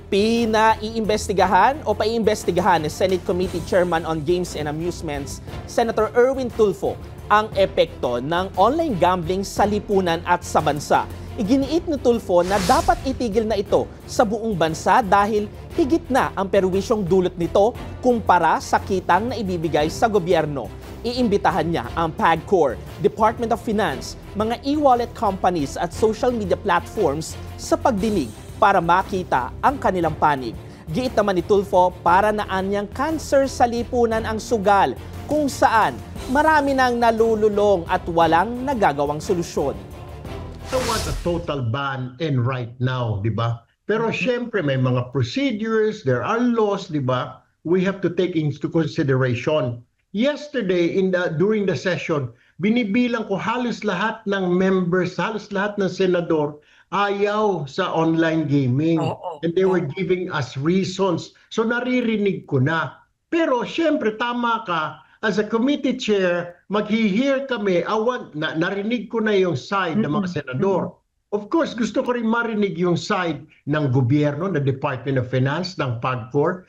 Pinaiimbestigahan o paiimbestigahan ni Senate Committee Chairman on Games and Amusements, Senator Erwin Tulfo, ang epekto ng online gambling sa lipunan at sa bansa. Iginiit ni Tulfo na dapat itigil na ito sa buong bansa dahil higit na ang perwisyong dulot nito kumpara sa kitang na ibibigay sa gobyerno. Iimbitahan niya ang PAGCOR, Department of Finance, mga e-wallet companies at social media platforms sa pagdinig para makita ang kanilang panig. Giit naman ni Tulfo para naan niyang cancer sa lipunan ang sugal kung saan marami nang nalululong at walang nagagawang solusyon. I want a total ban and right now, di ba? Pero syempre may mga procedures, there are laws, di ba? We have to take into consideration. Yesterday during the session, binibilang ko halos lahat ng members, halos lahat ng senador ayaw sa online gaming. And they were giving us reasons. So naririnig ko na. Pero syempre tama ka, as a committee chair, maghihear kami, narinig ko na yung side ng mga senador. Of course, gusto ko rin marinig yung side ng gobyerno, ng Department of Finance, ng PAGCOR.